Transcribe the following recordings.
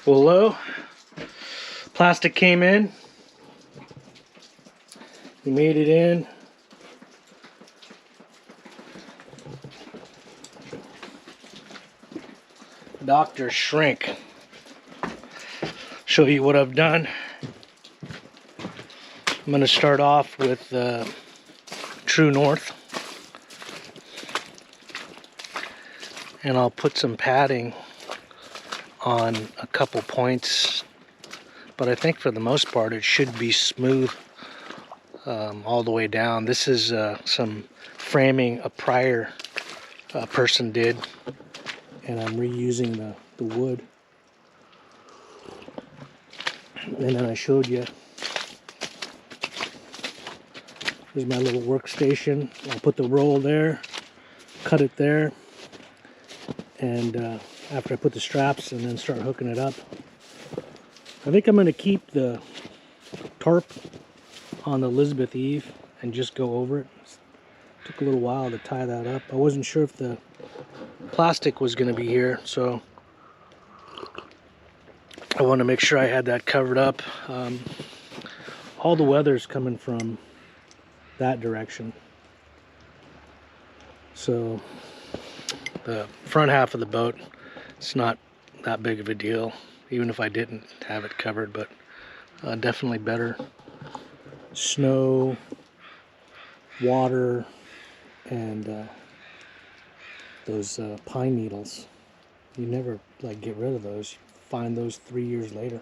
Well, low. Plastic came in. We made it in. Dr. Shrink. Show you what I've done. I'm going to start off with True North. And I'll put some padding on a couple points, but I think for the most part it should be smooth all the way down. This is some framing a prior person did, and I'm reusing the wood. And then I showed you, here's my little workstation. I'll put the roll there, cut it there, and after I put the straps and then start hooking it up. I think I'm going to keep the tarp on the Elizabeth Eve and just go over it. Took a little while to tie that up. I wasn't sure if the plastic was going to be here, so I want to make sure I had that covered up. All the weather's coming from that direction, so the front half of the boat, it's not that big of a deal, even if I didn't have it covered, but definitely better. Snow, water, and those pine needles. You never like get rid of those. You find those 3 years later.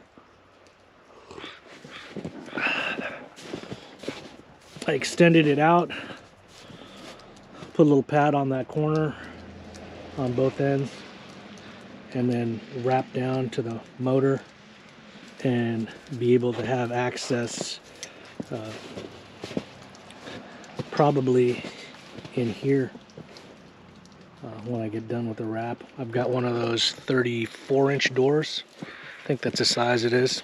I extended it out, put a little pad on that corner on both ends, and then wrap down to the motor and be able to have access probably in here when I get done with the wrap. I've got one of those 34-inch doors. I think that's the size it is.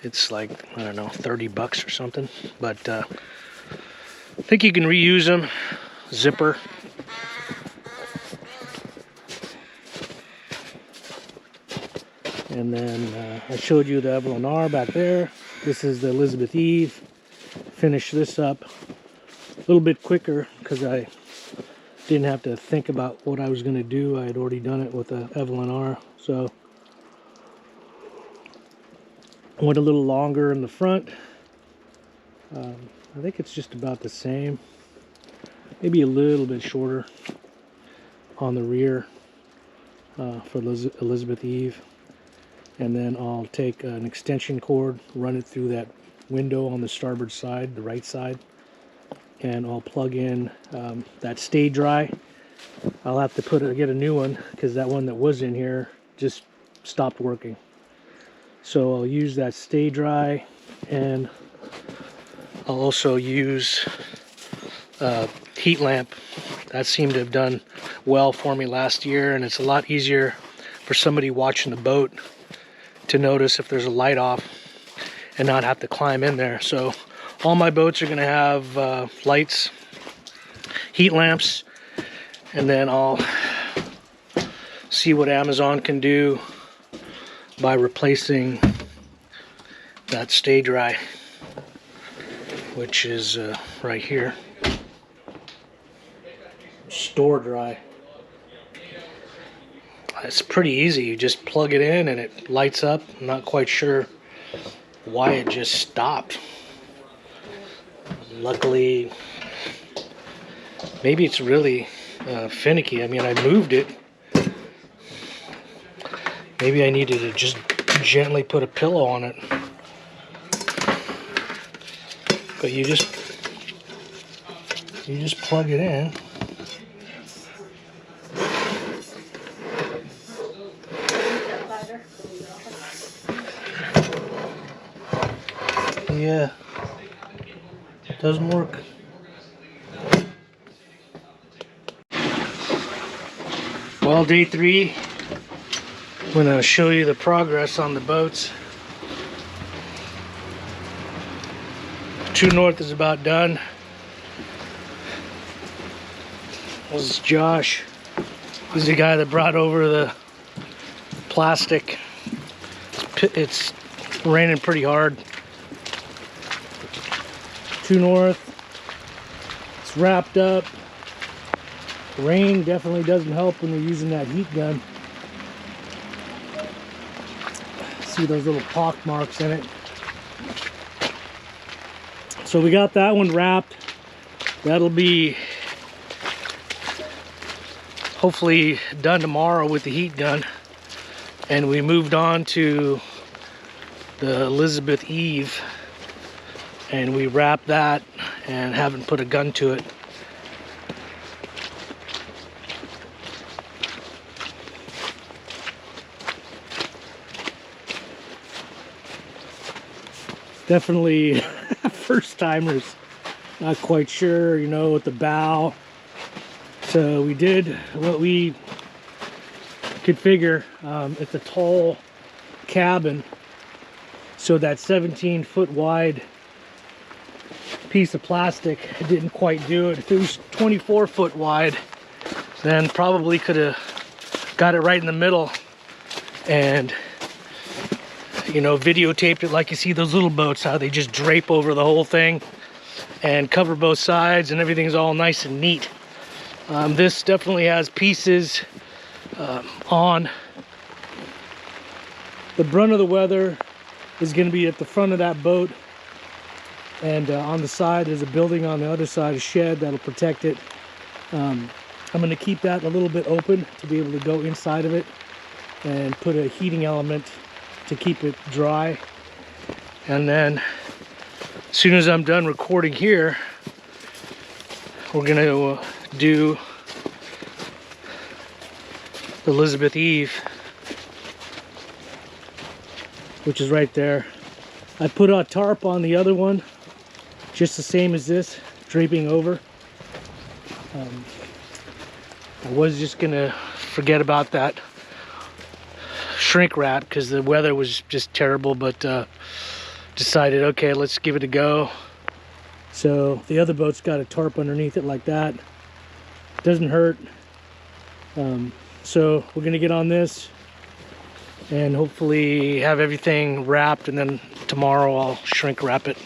It's like, I don't know, 30 bucks or something, but I think you can reuse them. Zipper. And then I showed you the Evelyn R back there. This is the Elizabeth Eve. Finish this up a little bit quicker because I didn't have to think about what I was going to do. I had already done it with the Evelyn R. So I went a little longer in the front. I think it's just about the same. Maybe a little bit shorter on the rear for Elizabeth Eve. And then I'll take an extension cord, run it through that window on the starboard side, the right side, and I'll plug in that stay dry. I'll have to get a new one because that one that was in here just stopped working. So I'll use that stay dry, and I'll also use heat lamp. That seemed to have done well for me last year, and it's a lot easier for somebody watching the boat to notice if there's a light off and not have to climb in there. So all my boats are going to have lights, heat lamps, and then I'll see what Amazon can do by replacing that stay dry, which is right here. Store dry. It's pretty easy. You just plug it in and it lights up. I'm not quite sure why it just stopped. Luckily, maybe it's really finicky. I mean, I moved it. Maybe I needed to just gently put a pillow on it. But you just plug it in. Yeah, it doesn't work. Well, day 3, I'm going to show you the progress on the boats. True North is about done. This is Josh. He's the guy that brought over the plastic It's raining pretty hard. True north. It's wrapped up. Rain definitely doesn't help when you're using that heat gun. See those little pock marks in it. So we got that one wrapped. That'll be hopefully done tomorrow with the heat gun. And we moved on to the Elizabeth Eve, and we wrapped that and haven't put a gun to it. Definitely first timers, not quite sure, you know, with the bow. So we did what we could figure. It's a tall cabin, so that 17-foot wide piece of plastic didn't quite do it. If it was 24-foot wide, then probably could have got it right in the middle and, you know, videotaped it like you see those little boats, how they just drape over the whole thing and cover both sides and everything's all nice and neat. This definitely has pieces on. The brunt of the weather is going to be at the front of that boat, and on the side there's a building on the other side, a shed that'll protect it. I'm going to keep that a little bit open to be able to go inside of it and put a heating element to keep it dry. And then as soon as I'm done recording here, we're going to do Elizabeth Eve, which is right there. I put a tarp on the other one, just the same as this, draping over. I was just gonna forget about that shrink wrap because the weather was just terrible, but decided, okay, let's give it a go. So the other boat's got a tarp underneath it like that. Doesn't hurt. So we're gonna get on this and hopefully have everything wrapped, and then tomorrow I'll shrink wrap it.